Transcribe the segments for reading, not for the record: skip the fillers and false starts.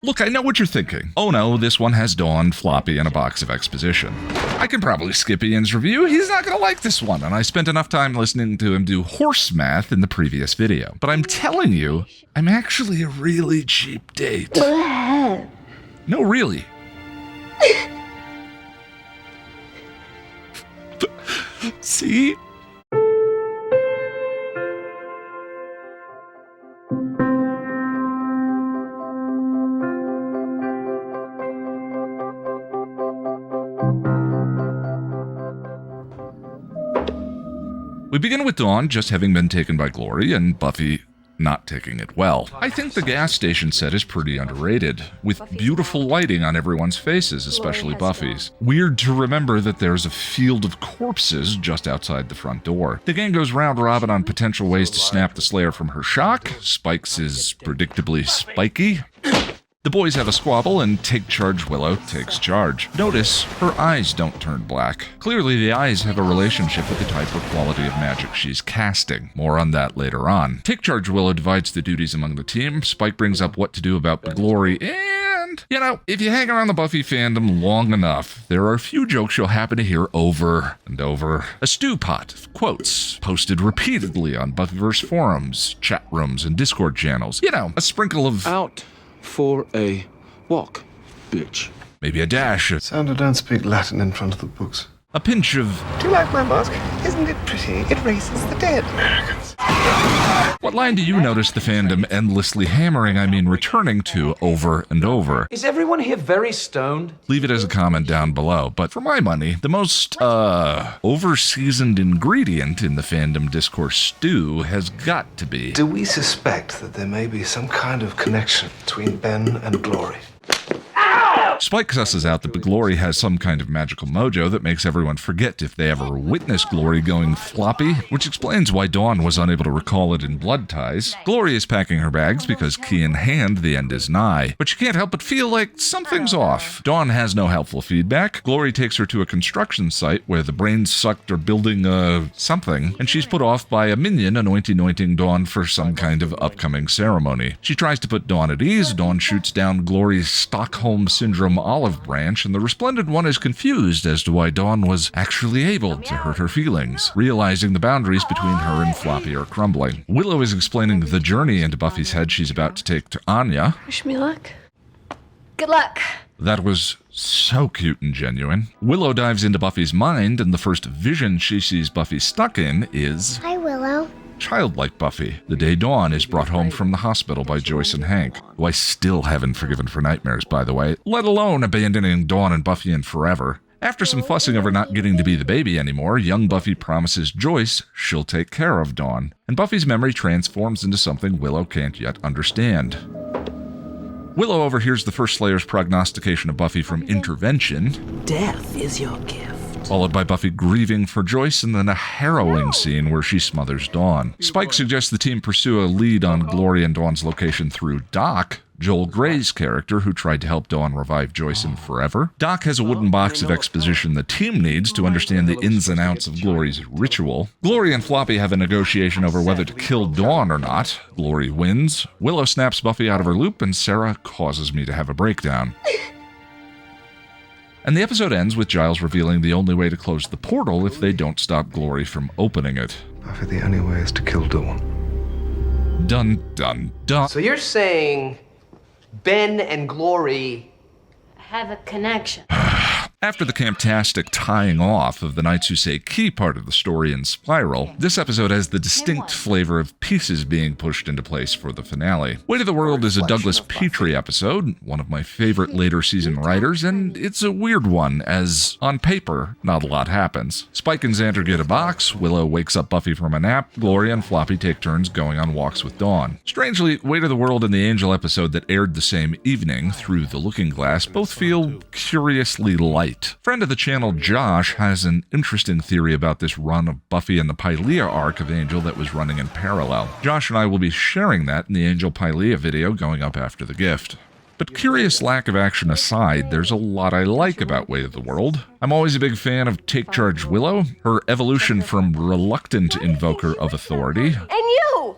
Look, I know what you're thinking. Oh no, this one has Dawn, Floppy, and a box of exposition. I can probably skip Ian's review. He's not going to like this one, and I spent enough time listening to him do horse math in the previous video. But I'm telling you, I'm actually a really cheap date. No, really. See? We begin with Dawn just having been taken by Glory and Buffy not taking it well. I think the gas station set is pretty underrated, with beautiful lighting on everyone's faces, especially Buffy's. Weird to remember that there's a field of corpses just outside the front door. The gang goes round robin on potential ways to snap the Slayer from her shock. Spike's is predictably spiky. The boys have a squabble, and Take Charge Willow takes charge. Notice, her eyes don't turn black. Clearly, the eyes have a relationship with the type or quality of magic she's casting. More on that later on. Take Charge Willow divides the duties among the team. Spike brings up what to do about the Glory, and, you know, if you hang around the Buffy fandom long enough, there are a few jokes you'll happen to hear over and over. A stew pot of quotes posted repeatedly on Buffyverse forums, chat rooms, and Discord channels. You know, a sprinkle of out for a walk, bitch. Maybe a dash of Xander, don't speak Latin in front of the books. a pinch of Do you like my mask? Isn't it pretty? It raises the dead. Americans. what line do you notice the fandom endlessly hammering, returning to over and over? Is everyone here very stoned? Leave it as a comment down below, but for my money, the most, over-seasoned ingredient in the fandom discourse stew has got to be... Do we suspect that there may be some kind of connection between Ben and Glory? Spike susses out that the Glory has some kind of magical mojo that makes everyone forget if they ever witnessed Glory going floppy, which explains why Dawn was unable to recall it in Blood Ties. Glory is packing her bags because, key in hand, the end is nigh, but you can't help but feel like something's off. Dawn has no helpful feedback. Glory takes her to a construction site where the brains sucked are building something, and she's put off by a minion anointing Dawn for some kind of upcoming ceremony. She tries to put Dawn at ease. Dawn shoots down Glory's Stockholm Syndrome olive branch, and the Resplendent One is confused as to why Dawn was actually able to hurt her feelings, realizing the boundaries between her and Floppy are crumbling. Willow is explaining the journey into Buffy's head she's about to take to Anya. Wish me luck. Good luck. That was so cute and genuine. Willow dives into Buffy's mind, and the first vision she sees Buffy stuck in is... Hi, Willow. Childlike Buffy, the day Dawn is brought home from the hospital by Joyce and Hank, who I still haven't forgiven for nightmares, by the way, let alone abandoning Dawn and Buffy in forever. After some fussing over not getting to be the baby anymore, young Buffy promises Joyce she'll take care of Dawn, and Buffy's memory transforms into something Willow can't yet understand. Willow overhears the first Slayer's prognostication of Buffy from intervention. Death is your gift. Followed by Buffy grieving for Joyce, and then a harrowing scene where she smothers Dawn. Spike suggests the team pursue a lead on Glory and Dawn's location through Doc, Joel Gray's character, who tried to help Dawn revive Joyce in Forever. Doc has a wooden box of exposition the team needs to understand the ins and outs of Glory's ritual. Glory and Floppy have a negotiation over whether to kill Dawn or not. Glory wins. Willow snaps Buffy out of her loop, and Sarah causes me to have a breakdown. And the episode ends with Giles revealing the only way to close the portal if they don't stop Glory from opening it. Buffy, the only way is to kill Dawn. Dun, dun, dun. So you're saying Ben and Glory Have a connection. After the camptastic tying off of the Knights Who Say Key part of the story in Spiral, this episode has the distinct flavor of pieces being pushed into place for the finale. Weight of the World is a Douglas Petrie episode, one of my favorite later season writers, and it's a weird one, as on paper, not a lot happens. Spike and Xander get a box, Willow wakes up Buffy from a nap, Gloria and Floppy take turns going on walks with Dawn. Strangely, Weight of the World and the Angel episode that aired the same evening, Through the Looking Glass, both feel curiously light. Friend of the channel Josh has an interesting theory about this run of Buffy and the Pylea arc of Angel that was running in parallel. Josh and I will be sharing that in the Angel Pylea video going up after the gift. But curious lack of action aside, there's a lot I like about Weight of the World. I'm always a big fan of Take Charge Willow, her evolution from reluctant invoker of authority. And you!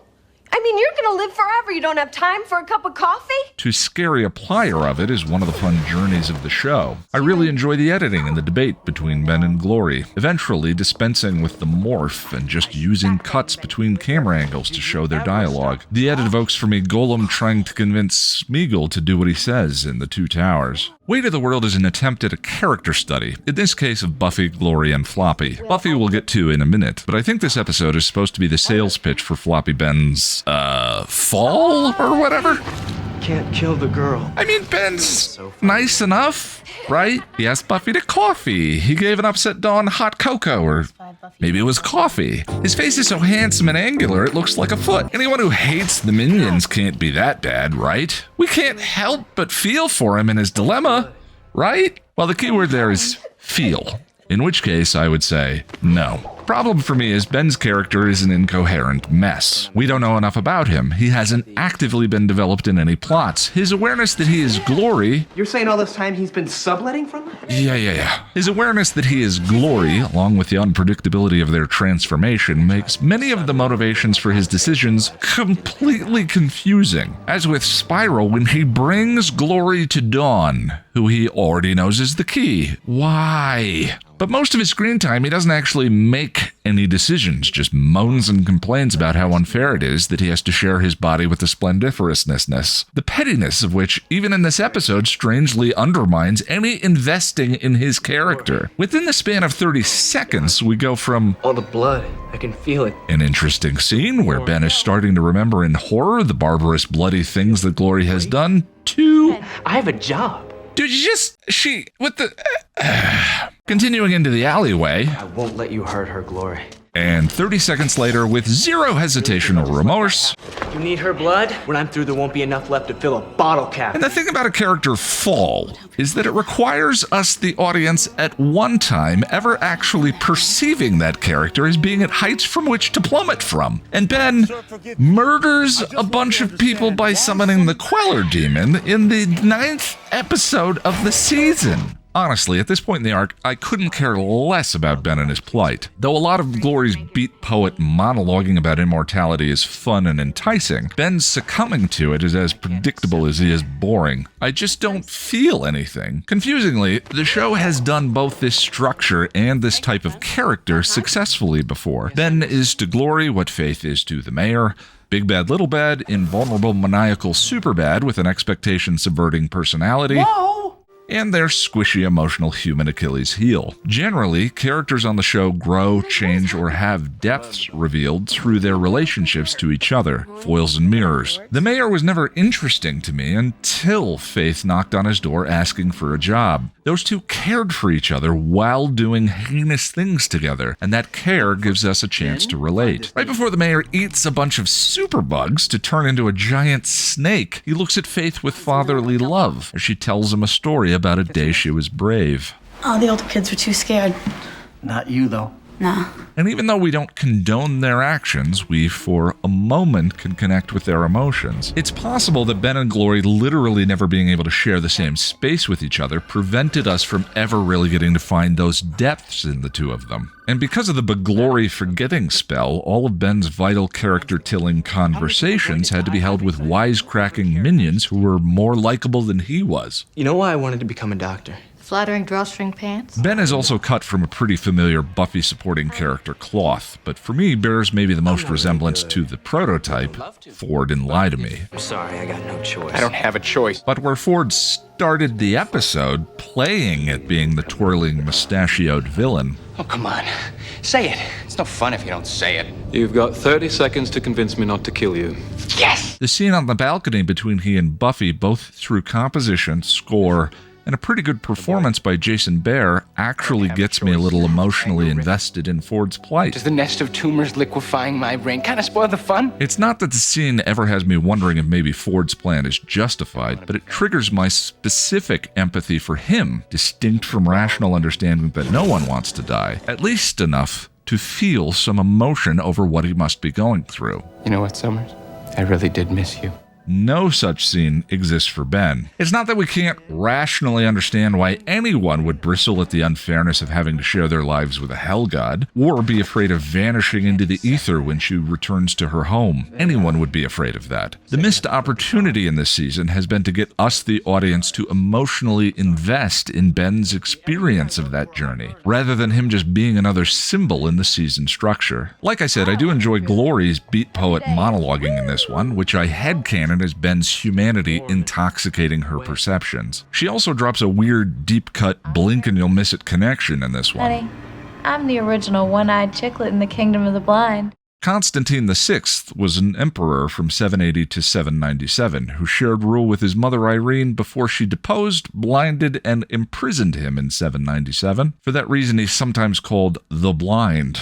I mean, you're gonna live forever. You don't have time for a cup of coffee? To scary applier of it is one of the fun journeys of the show. I really enjoy the editing and the debate between Ben and Glory, eventually dispensing with the morph and just using cuts between camera angles to show their dialogue. The edit evokes for me Golem trying to convince Smeagol to do what he says in The Two Towers. Weight of the World is an attempt at a character study, in this case of Buffy, Glory, and Floppy. Buffy we'll get to in a minute, but I think this episode is supposed to be the sales pitch for Floppy Ben's, fall or whatever? Can't kill the girl. I mean, Ben's nice enough, right? He asked Buffy to coffee. He gave an upset Dawn hot cocoa, or maybe it was coffee. His face is so handsome and angular, it looks like a foot. Anyone who hates the minions can't be that bad, right? We can't help but feel for him in his dilemma, right? Well, the key word there is feel, in which case I would say no. Problem for me is Ben's character is an incoherent mess. We don't know enough about him. He hasn't actively been developed in any plots. His awareness that he is Glory... You're saying all this time he's been subletting from her? Yeah. His awareness that he is Glory, along with the unpredictability of their transformation, makes many of the motivations for his decisions completely confusing. As with Spiral, when he brings Glory to Dawn, who he already knows is the key. Why? But most of his screen time, he doesn't actually make any decisions, just moans and complains about how unfair it is that he has to share his body with the splendiferousness. The pettiness of which, even in this episode, strangely undermines any investing in his character. Within the span of 30 seconds, we go from All the blood. I can feel it. an interesting scene where Ben is starting to remember in horror the barbarous, bloody things that Glory has done, to... I have a job. Dude, continuing into the alleyway, I won't let you hurt her, Glory. and 30 seconds later, with zero hesitation or remorse. You need her blood? When I'm through, there won't be enough left to fill a bottle cap. And the thing about a character Fall is that it requires us, the audience, at one time ever actually perceiving that character as being at heights from which to plummet from. And Ben murders a bunch of people by summoning the Queller Demon in the 9th episode of the season. Honestly, at this point in the arc, I couldn't care less about Ben and his plight. Though a lot of Glory's beat poet monologuing about immortality is fun and enticing, Ben's succumbing to it is as predictable as he is boring. I just don't feel anything. Confusingly, the show has done both this structure and this type of character successfully before. Ben is to Glory what Faith is to the Mayor. Big Bad, Little Bad, invulnerable, maniacal, super bad with an expectation-subverting personality. Whoa! And their squishy, emotional human Achilles heel. Generally, characters on the show grow, change, or have depths revealed through their relationships to each other, foils and mirrors. The Mayor was never interesting to me until Faith knocked on his door asking for a job. Those two cared for each other while doing heinous things together, and that care gives us a chance to relate. Right before the Mayor eats a bunch of superbugs to turn into a giant snake, he looks at Faith with fatherly love as she tells him a story about a day she was brave. Oh, the older kids were too scared. Not you, though. Nah. And even though we don't condone their actions, we for a moment can connect with their emotions. It's possible that Ben and Glory literally never being able to share the same space with each other prevented us from ever really getting to find those depths in the two of them. And because of the Beglory forgetting spell, all of Ben's vital character-tilling conversations had to be held with wisecracking minions who were more likable than he was. You know why I wanted to become a doctor? Flattering drawstring pants? Ben is also cut from a pretty familiar Buffy supporting character cloth, but for me bears maybe the most resemblance to the prototype, Ford in Lie to Me. I'm sorry, I got no choice. I don't have a choice. But where Ford started the episode playing at being the twirling mustachioed villain. Oh, come on. Say it. It's no fun if you don't say it. You've got 30 seconds to convince me not to kill you. Yes! The scene on the balcony between he and Buffy, both through composition, score, and a pretty good performance by Jason Behr, actually gets me a little emotionally invested in Ford's plight. Does the nest of tumors liquefying my brain kind of spoil the fun? It's not that the scene ever has me wondering if maybe Ford's plan is justified, but it triggers my specific empathy for him, distinct from rational understanding that no one wants to die, at least enough to feel some emotion over what he must be going through. You know what, Summers? I really did miss you. no such scene exists for Ben. It's not that we can't rationally understand why anyone would bristle at the unfairness of having to share their lives with a hell god, or be afraid of vanishing into the ether when she returns to her home. Anyone would be afraid of that. The missed opportunity in this season has been to get us, the audience, to emotionally invest in Ben's experience of that journey, rather than him just being another symbol in the season structure. Like I said, I do enjoy Glory's beat poet monologuing in this one, which I headcanon as Ben's humanity intoxicating her perceptions. She also drops a weird, deep-cut, blink-and-you'll-miss-it connection in this one. Honey, I'm the original one-eyed chicklet in the kingdom of the blind. Constantine VI was an emperor from 780 to 797 who shared rule with his mother Irene before she deposed, blinded, and imprisoned him in 797. For that reason, he's sometimes called the Blind.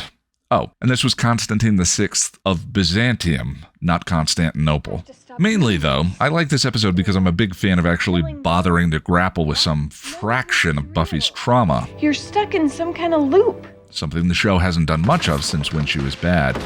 Oh, and this was Constantine VI of Byzantium, not Constantinople. Mainly, though, I like this episode because I'm a big fan of actually bothering to grapple with some fraction of Buffy's trauma. You're stuck in some kind of loop. Something the show hasn't done much of since When She Was Bad.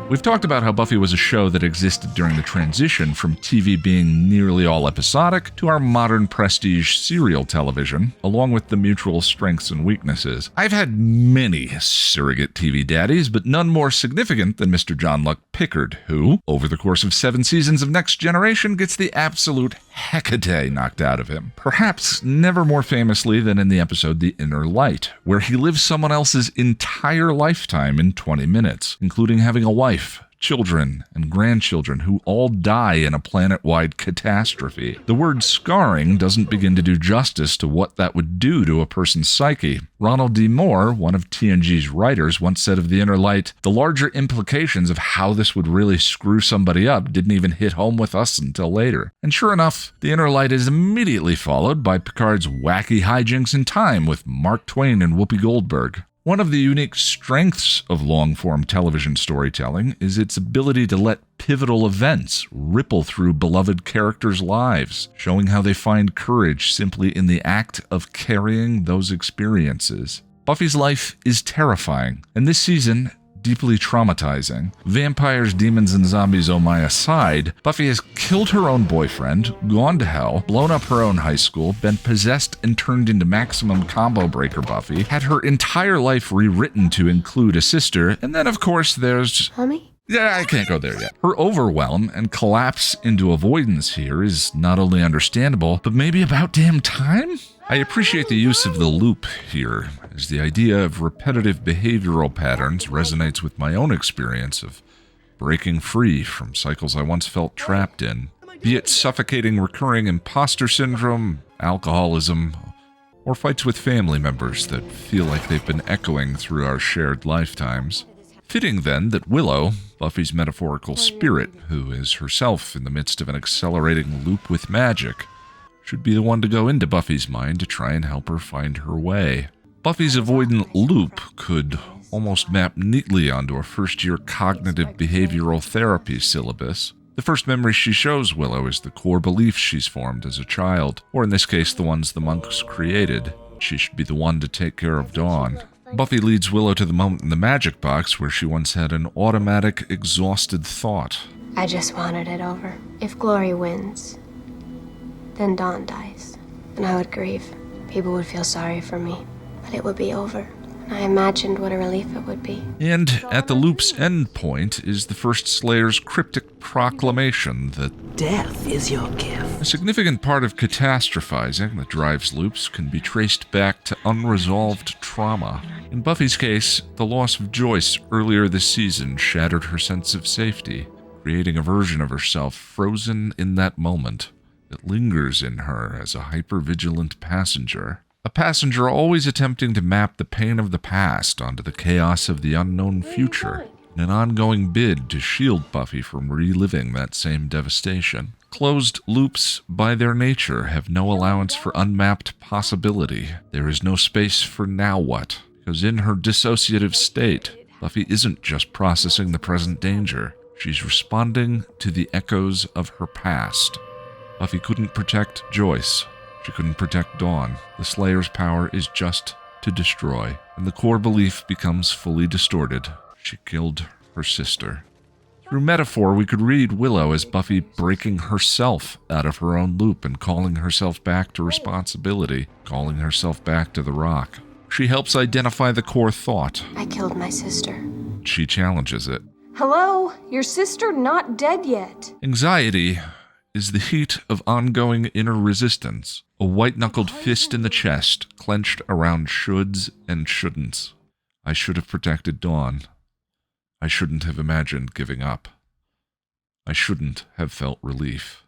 We've talked about how Buffy was a show that existed during the transition from TV being nearly all episodic to our modern prestige serial television, along with the mutual strengths and weaknesses. I've had many surrogate TV daddies, but none more significant than Mr. John Luck Pickard, who, over the course of 7 seasons of Next Generation, gets the absolute hecate knocked out of him. Perhaps never more famously than in the episode The Inner Light, where he lives someone else's entire lifetime in 20 minutes, including having a wife, children, and grandchildren who all die in a planet-wide catastrophe. The word scarring doesn't begin to do justice to what that would do to a person's psyche. Ronald D. Moore, one of TNG's writers, once said of The Inner Light, the larger implications of how this would really screw somebody up didn't even hit home with us until later. And sure enough, The Inner Light is immediately followed by Picard's wacky hijinks in time with Mark Twain and Whoopi Goldberg. One of the unique strengths of long-form television storytelling is its ability to let pivotal events ripple through beloved characters' lives, showing how they find courage simply in the act of carrying those experiences. Buffy's life is terrifying, and this season, deeply traumatizing. Vampires, demons, and zombies oh my aside, Buffy has killed her own boyfriend, gone to hell, blown up her own high school, been possessed and turned into maximum combo breaker Buffy, had her entire life rewritten to include a sister, and then of course there's... Mommy? Yeah, I can't go there yet. Her overwhelm and collapse into avoidance here is not only understandable, but maybe about damn time? I appreciate the use of the loop here, as the idea of repetitive behavioral patterns resonates with my own experience of breaking free from cycles I once felt trapped in, be it suffocating recurring imposter syndrome, alcoholism, or fights with family members that feel like they've been echoing through our shared lifetimes. Fitting, then, that Willow, Buffy's metaphorical spirit, who is herself in the midst of an accelerating loop with magic, should be the one to go into Buffy's mind to try and help her find her way. Buffy's avoidant loop could almost map neatly onto a first-year cognitive behavioral therapy syllabus. The first memory she shows Willow is the core beliefs she's formed as a child, or in this case the ones the monks created. She should be the one to take care of Dawn. Buffy leads Willow to the moment in the magic box where she once had an automatic, exhausted thought. I just wanted it over. If Glory wins, then Dawn dies, and I would grieve. People would feel sorry for me, but it would be over. And I imagined what a relief it would be. And at the loop's end point is the first Slayer's cryptic proclamation that death is your gift. A significant part of catastrophizing that drives loops can be traced back to unresolved trauma. In Buffy's case, the loss of Joyce earlier this season shattered her sense of safety, creating a version of herself frozen in that moment that lingers in her as a hyper-vigilant passenger. A passenger always attempting to map the pain of the past onto the chaos of the unknown future, in an ongoing bid to shield Buffy from reliving that same devastation. Closed loops, by their nature, have no allowance for unmapped possibility. There is no space for now what, because in her dissociative state, Buffy isn't just processing the present danger. She's responding to the echoes of her past. Buffy couldn't protect Joyce. She couldn't protect Dawn. The Slayer's power is just to destroy, and the core belief becomes fully distorted. She killed her sister. Through metaphor, we could read Willow as Buffy breaking herself out of her own loop and calling herself back to responsibility, calling herself back to the rock. She helps identify the core thought. I killed my sister. She challenges it. Hello? Your sister not dead yet. Anxiety is the heat of ongoing inner resistance, a white-knuckled fist in the chest, clenched around shoulds and shouldn'ts. I should have protected Dawn. I shouldn't have imagined giving up. I shouldn't have felt relief.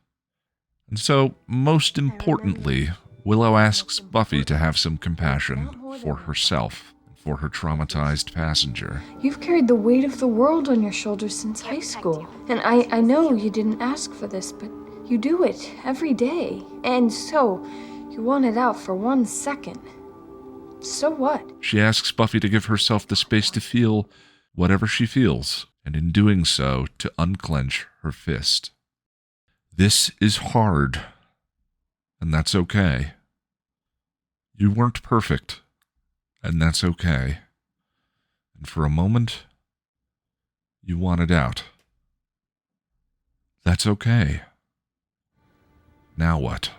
And so, most importantly, Willow asks Buffy to have some compassion for herself and for her traumatized passenger. You've carried the weight of the world on your shoulders since high school. And I know you didn't ask for this, but you do it every day. And so, you want it out for 1 second. So what? She asks Buffy to give herself the space to feel whatever she feels, and in doing so, to unclench her fist. This is hard, and that's okay. You weren't perfect, and that's okay. And for a moment, you wanted out. That's okay. Now what?